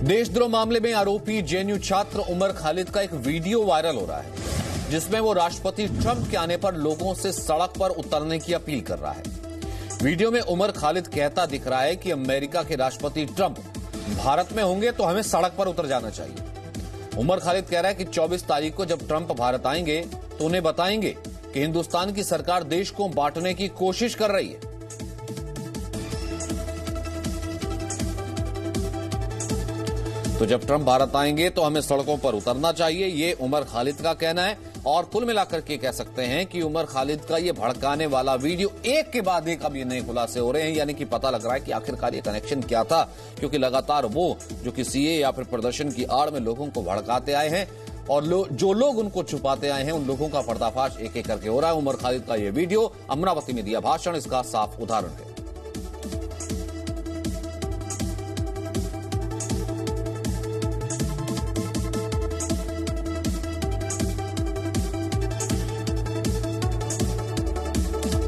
देशद्रोह मामले में आरोपी जेएनयू छात्र उमर खालिद का एक वीडियो वायरल हो रहा है, जिसमें वो राष्ट्रपति ट्रंप के आने पर लोगों से सड़क पर उतरने की अपील कर रहा है। वीडियो में उमर खालिद कहता दिख रहा है कि अमेरिका के राष्ट्रपति ट्रंप भारत में होंगे तो हमें सड़क पर उतर जाना चाहिए। उमर खालिद कह रहा है कि 24 तारीख को जब ट्रंप भारत आएंगे तो उन्हें बताएंगे कि हिंदुस्तान की सरकार देश को बांटने की कोशिश कर रही है। तो जब ट्रंप भारत आएंगे तो हमें सड़कों पर उतरना चाहिए, ये उमर खालिद का कहना है। और कुल मिलाकर के कह सकते हैं कि उमर खालिद का ये भड़काने वाला वीडियो एक के बाद एक अब ये नए खुलासे हो रहे हैं, यानी कि पता लग रहा है कि आखिरकार ये कनेक्शन क्या था, क्योंकि लगातार वो जो कि सीए या फिर प्रदर्शन की आड़ में लोगों को भड़काते आए हैं और जो लोग उनको छुपाते आए हैं उन लोगों का पर्दाफाश एक एक करके हो रहा है। उमर खालिद का ये वीडियो अमरावती में दिया भाषण इसका साफ उदाहरण है।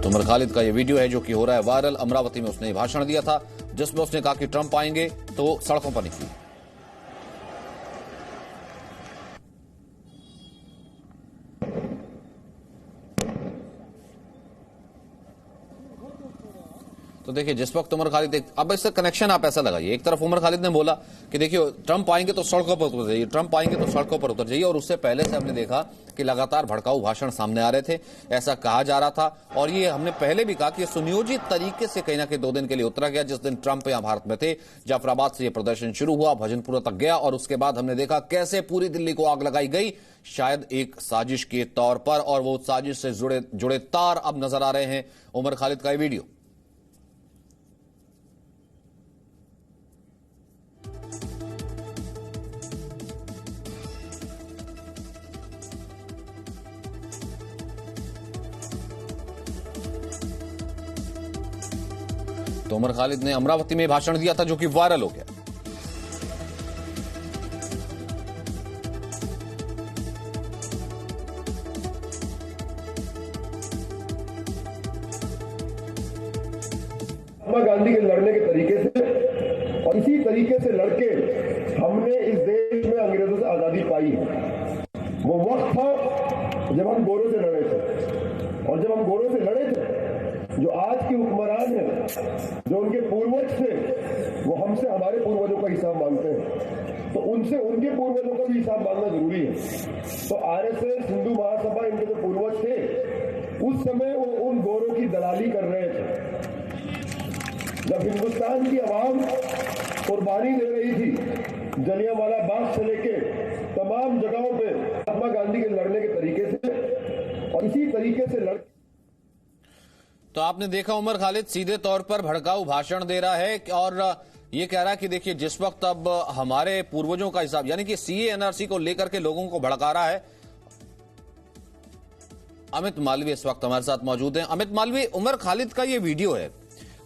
उमर खालिद का यह वीडियो है जो कि हो रहा है वायरल। अमरावती में उसने भाषण दिया था जिसमें उसने कहा कि ट्रंप आएंगे तो सड़कों पर निकलिए। तो देखिए जिस वक्त उमर खालिद अब इससे कनेक्शन आप ऐसा लगाइए, एक तरफ उमर खालिद ने बोला कि देखिए ट्रंप आएंगे तो सड़कों पर उतर जाइए, ट्रंप आएंगे तो सड़कों पर उतर जाइए, और उससे पहले से हमने देखा कि लगातार भड़काऊ भाषण सामने आ रहे थे, ऐसा कहा जा रहा था। और ये हमने पहले भी कहा कि सुनियोजित तरीके से कहीं ना कहीं 2 दिन के लिए उतरा गया। जिस दिन ट्रंप यहां भारत में थे, जाफराबाद से यह प्रदर्शन शुरू हुआ, भजनपुरा तक गया, और उसके बाद हमने देखा कैसे पूरी दिल्ली को आग लगाई गई, शायद एक साजिश के तौर पर, और वो साजिश से जुड़े तार अब नजर आ रहे हैं। उमर खालिद का ये वीडियो तो उमर खालिद ने अमरावती में भाषण दिया था जो कि वायरल हो गया। महात्मा गांधी के लड़ने के तरीके से और इसी तरीके से लड़के हमने इस देश में अंग्रेजों से आजादी पाई है। वो वक्त था जब हम गोरों से लड़े थे, और जब हम गोरों से लड़े थे, जो आज के हुक्मरान हैं, जो उनके पूर्वज थे, वो हमसे हमारे पूर्वजों का हिसाब मांगते हैं, तो उनसे उनके पूर्वजों का भी हिसाब मांगना जरूरी है। तो आरएसएस, हिंदू महासभा, इनके जो पूर्वज थे उस समय वो उन गोरों की दलाली कर रहे थे। जब हिंदुस्तान की आवाम कुर्बानी दे रही थी, जलियांवाला बाग से लेके तमाम जगहों पे महात्मा गांधी के लड़ने के तरीके से और इसी तरीके से लड़। तो आपने देखा उमर खालिद सीधे तौर पर भड़काऊ भाषण दे रहा है और ये कह रहा है कि देखिए जिस वक्त अब हमारे पूर्वजों का हिसाब, यानी कि सीए एनआरसी को लेकर के लोगों को भड़का रहा है। अमित मालवीय इस वक्त हमारे साथ मौजूद हैं। अमित मालवीय, उमर खालिद का ये वीडियो है,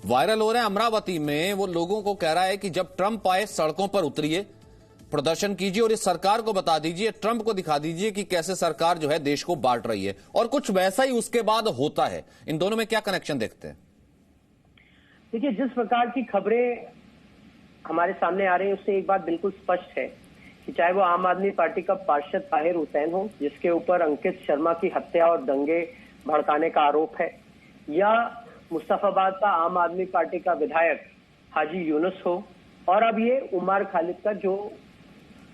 वायरल हो रहा है अमरावती में। वो लोगों को कह रहा है कि जब ट्रंप आए सड़कों पर उतरिए, प्रदर्शन कीजिए और इस सरकार को बता दीजिए, ट्रंप को दिखा दीजिए कि कैसे सरकार जो है देश को बांट रही है, और कुछ वैसा ही उसके बाद होता है। इन दोनों में क्या कनेक्शन देखते हैं? देखिए, जिस प्रकार की खबरें हमारे सामने आ रही हैं उससे एक बात बिल्कुल स्पष्ट है कि चाहे वो आम आदमी पार्टी का पार्षद ताहिर हुसैन हो, जिसके ऊपर अंकित शर्मा की हत्या और दंगे भड़काने का आरोप है, या मुस्तफाबाद का आम आदमी पार्टी का विधायक हाजी यूनुस हो, और अब ये उमर खालिद का जो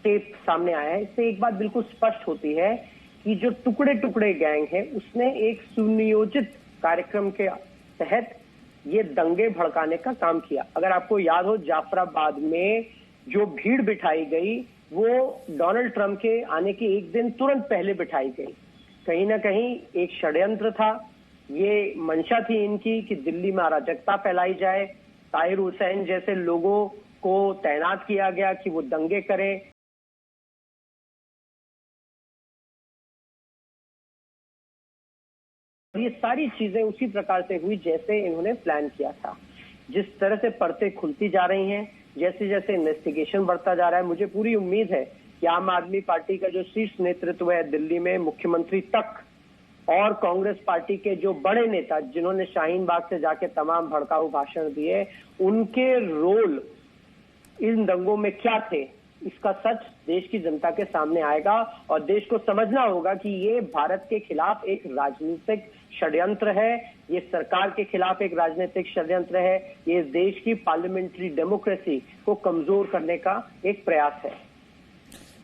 टेप सामने आया है, इससे एक बात बिल्कुल स्पष्ट होती है कि जो टुकड़े टुकड़े गैंग है उसने एक सुनियोजित कार्यक्रम के तहत ये दंगे भड़काने का काम किया। अगर आपको याद हो, जाफराबाद में जो भीड़ बिठाई गई वो डोनाल्ड ट्रंप के आने के एक दिन तुरंत पहले बिठाई गई। कहीं ना कहीं एक षड्यंत्र था, ये मंशा थी इनकी कि दिल्ली में अराजकता फैलाई जाए, ताहिर हुसैन जैसे लोगों को तैनात किया गया कि वो दंगे करें। ये सारी चीजें उसी प्रकार से हुई जैसे इन्होंने प्लान किया था। जिस तरह से परतें खुलती जा रही हैं, जैसे जैसे इन्वेस्टिगेशन बढ़ता जा रहा है, मुझे पूरी उम्मीद है कि आम आदमी पार्टी का जो शीर्ष नेतृत्व है दिल्ली में, मुख्यमंत्री तक, और कांग्रेस पार्टी के जो बड़े नेता जिन्होंने शाहीन बाग से जाके तमाम भड़काऊ भाषण दिए, उनके रोल इन दंगों में क्या थे, इसका सच देश की जनता के सामने आएगा और देश को समझना होगा कि ये भारत के खिलाफ एक राजनीतिक षड्यंत्र है, ये सरकार के खिलाफ एक राजनीतिक षड्यंत्र है, ये देश की पार्लियामेंट्री डेमोक्रेसी को कमजोर करने का एक प्रयास है।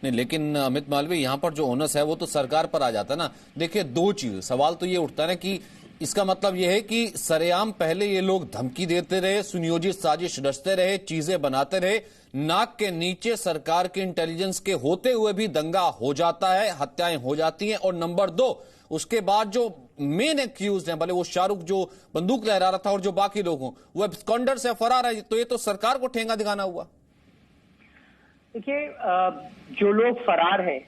नहीं, लेकिन अमित मालवीय यहाँ पर जो ओनस है वो तो सरकार पर आ जाता है ना। देखिए, दो चीज सवाल तो ये उठता है ना कि इसका मतलब यह है कि सरेआम पहले ये लोग धमकी देते रहे, सुनियोजित साजिश रचते रहे, चीजें बनाते रहे, नाक के नीचे सरकार के इंटेलिजेंस के होते हुए भी दंगा हो जाता है, हत्याएं हो जाती हैं। और नंबर दो, उसके बाद जो मेन एक्यूज हैं, भले वो शाहरुख जो बंदूक लहरा रहा था और जो बाकी लोग हों, वो एब्सकॉन्डर से फरार है, तो ये तो सरकार को ठेंगा दिखाना हुआ। देखिए, जो लोग फरार हैं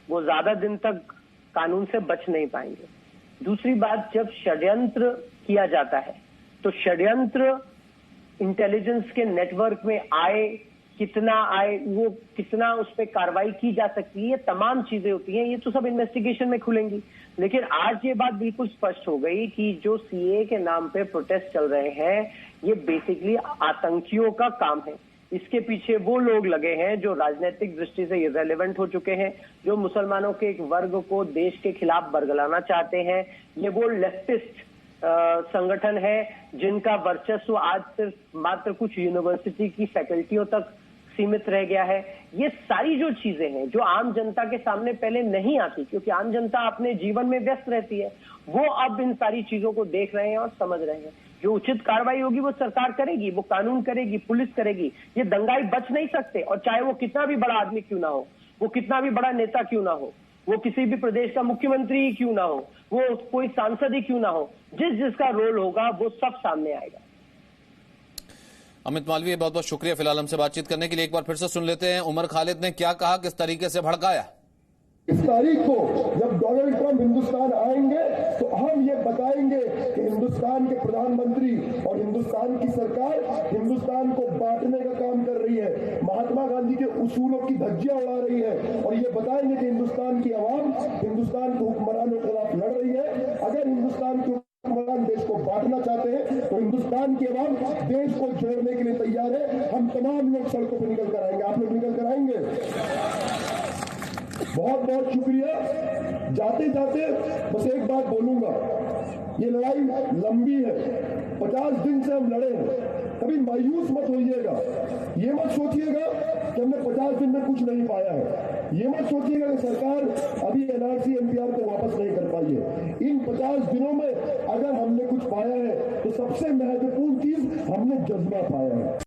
वो ज्यादा दिन तक कानून से बच नहीं पाएंगे। दूसरी बात, जब षड्यंत्र किया जाता है तो षड्यंत्र इंटेलिजेंस के नेटवर्क में आए, कितना आए, वो कितना उस पर कार्रवाई की जा सकती है, ये तमाम चीजें होती हैं, ये तो सब इन्वेस्टिगेशन में खुलेंगी। लेकिन आज ये बात बिल्कुल स्पष्ट हो गई कि जो सीए के नाम पे प्रोटेस्ट चल रहे हैं, ये बेसिकली आतंकियों का काम है। इसके पीछे वो लोग लगे हैं जो राजनीतिक दृष्टि से इररिलेवेंट हो चुके हैं, जो मुसलमानों के एक वर्ग को देश के खिलाफ बरगलाना चाहते हैं। ये वो लेफ्टिस्ट संगठन है जिनका वर्चस्व आज सिर्फ मात्र कुछ यूनिवर्सिटी की फैकल्टियों तक सीमित रह गया है। ये सारी जो चीजें हैं जो आम जनता के सामने पहले नहीं आती, क्योंकि आम जनता अपने जीवन में व्यस्त रहती है, वो अब इन सारी चीजों को देख रहे हैं और समझ रहे हैं। जो उचित कार्रवाई होगी वो सरकार करेगी, वो कानून करेगी, पुलिस करेगी। ये दंगाई बच नहीं सकते, और चाहे वो कितना भी बड़ा आदमी क्यों ना हो, वो कितना भी बड़ा नेता क्यों ना हो, वो किसी भी प्रदेश का मुख्यमंत्री ही क्यों ना हो, वो कोई सांसद ही क्यों ना हो, जिसका रोल होगा वो सब सामने आएगा। अमित मालवीय, बहुत बहुत शुक्रिया फिलहाल हमसे बातचीत करने के लिए। एक बार फिर से सुन लेते हैं उमर खालिद ने क्या कहा, किस तरीके से भड़काया। इस तारीख को जब डोनाल्ड ट्रंप हिंदुस्तान आएंगे तो हम ये बताएंगे कि हिंदुस्तान के प्रधानमंत्री और हिंदुस्तान की सरकार हिंदुस्तान को बांटने का काम कर रही है, महात्मा गांधी के उसूलों की धज्जियां उड़ा रही है, और ये बताएंगे कि हिंदुस्तान की आवाम हिंदुस्तान के हुक्मरानों के खिलाफ लड़ रही है। अगर हिंदुस्तान के हुक्मरान देश को बांटना चाहते हैं तो हिंदुस्तान की आवाम देश को जोड़ने के लिए तैयार है। हम तमाम लोग सड़कों पर निकल कर आएंगे। आप लोग निकल कर आएंगे। बहुत बहुत शुक्रिया। जाते जाते बस एक बात बोलूंगा, ये लड़ाई लंबी है, 50 दिन से हम लड़े हैं। कभी मायूस मत होइएगा, ये मत सोचिएगा कि हमने 50 दिन में कुछ नहीं पाया है, ये मत सोचिएगा कि सरकार अभी एनआरसी एनपीआर को वापस नहीं कर पाई है। इन 50 दिनों में अगर हमने कुछ पाया है तो सबसे महत्वपूर्ण चीज हमने जज्बा पाया है।